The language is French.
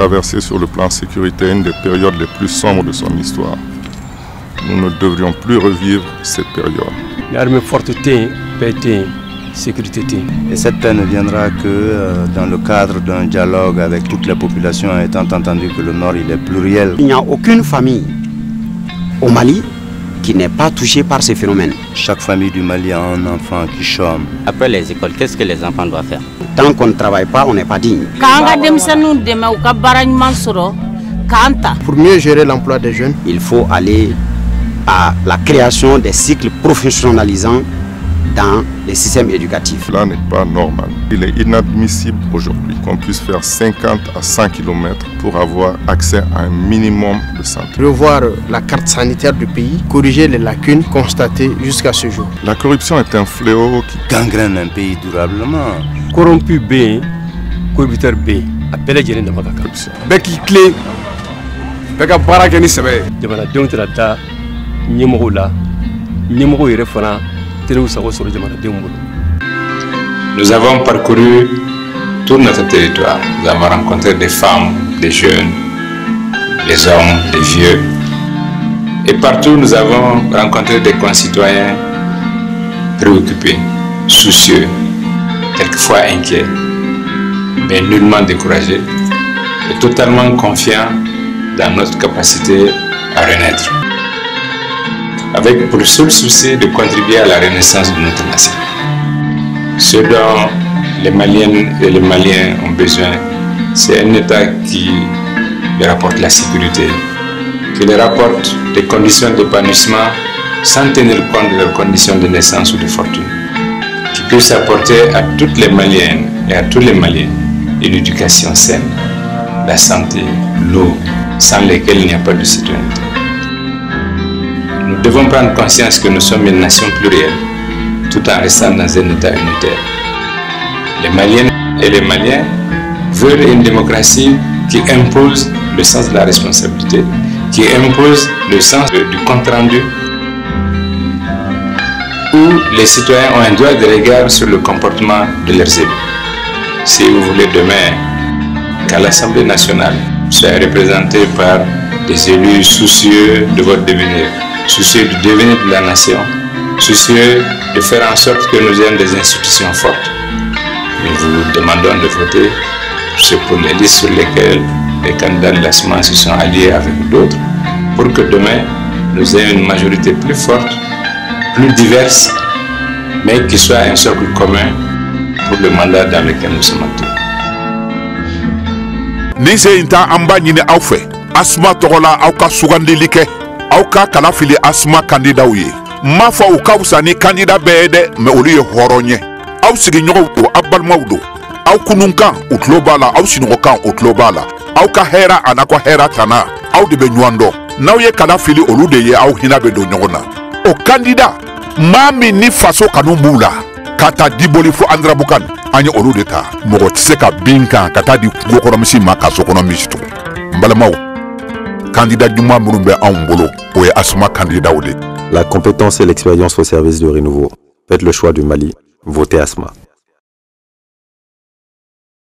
traversé sur le plan sécuritaire une des périodes les plus sombres de son histoire. Nous ne devrions plus revivre cette période. L'armée forte, paix, sécurité. Et cette paix ne viendra que dans le cadre d'un dialogue avec toute la population, étant entendu que le Nord il est pluriel. Il n'y a aucune famille au Mali qui n'est pas touchée par ces phénomènes. Chaque famille du Mali a un enfant qui chôme. Après les écoles, qu'est-ce que les enfants doivent faire? Tant qu'on ne travaille pas, on n'est pas digne. Pour mieux gérer l'emploi des jeunes, il faut aller à la création des cycles professionnalisants dans les systèmes éducatifs. Cela n'est pas normal. Il est inadmissible aujourd'hui qu'on puisse faire 50 à 100 km pour avoir accès à un minimum de santé. Revoir la carte sanitaire du pays, corriger les lacunes constatées jusqu'à ce jour. La corruption est un fléau qui gangrène un pays durablement. Corrompu B, corrupteur B, appelé Djéné de Magaka. Beki clé, Beka Barakeni Sebe. Jamana Diontrata, Nyemoula, Nyemou et Refana. Nous avons parcouru tout notre territoire. Nous avons rencontré des femmes, des jeunes, des hommes, des vieux. Et partout, nous avons rencontré des concitoyens préoccupés, soucieux, quelquefois inquiets, mais nullement découragés et totalement confiants dans notre capacité à renaître, avec pour seul souci de contribuer à la renaissance de notre nation. Ce dont les Maliennes et les Maliens ont besoin, c'est un État qui leur apporte la sécurité, qui leur apporte des conditions d'épanouissement sans tenir compte de leurs conditions de naissance ou de fortune, qui puisse apporter à toutes les Maliennes et à tous les Maliens une éducation saine, la santé, l'eau, sans lesquelles il n'y a pas de citoyenneté. Nous devons prendre conscience que nous sommes une nation plurielle, tout en restant dans un État unitaire. Les Maliennes et les Maliens veulent une démocratie qui impose le sens de la responsabilité, qui impose le sens du compte-rendu, où les citoyens ont un droit de regard sur le comportement de leurs élus. Si vous voulez demain qu'à l'Assemblée nationale soit représentée par des élus soucieux de votre devenir, soucieux du devenir de la nation, soucieux de faire en sorte que nous ayons des institutions fortes. Nous vous demandons de voter pour les listes sur lesquelles les candidats de l'ASMA se sont alliés avec d'autres, pour que demain nous ayons une majorité plus forte, plus diverse, mais qui soit un socle commun pour le mandat dans lequel nous sommes actuels. Asma togola auka sugandili ke auka kalafili asma candidat uye mafa uka usani candidat bede me oli horonye au sigi nyogo abal mawdo au kununkan utlobala au sinokan utlobala auka hera anako hera tana au de benyuando nauye kalafili olude ye au hinabe do nyogona o candidat mami ni faso kanumbula kata diboli fu andra bukan anya olude ta mogo tseka binka kata di gokoromisi makaso konomisi to mbalamaw candidat du mois Mourumbe Ambolo ou Asma candidat au. La compétence et l'expérience au service du renouveau. Faites le choix du Mali. Votez Asma.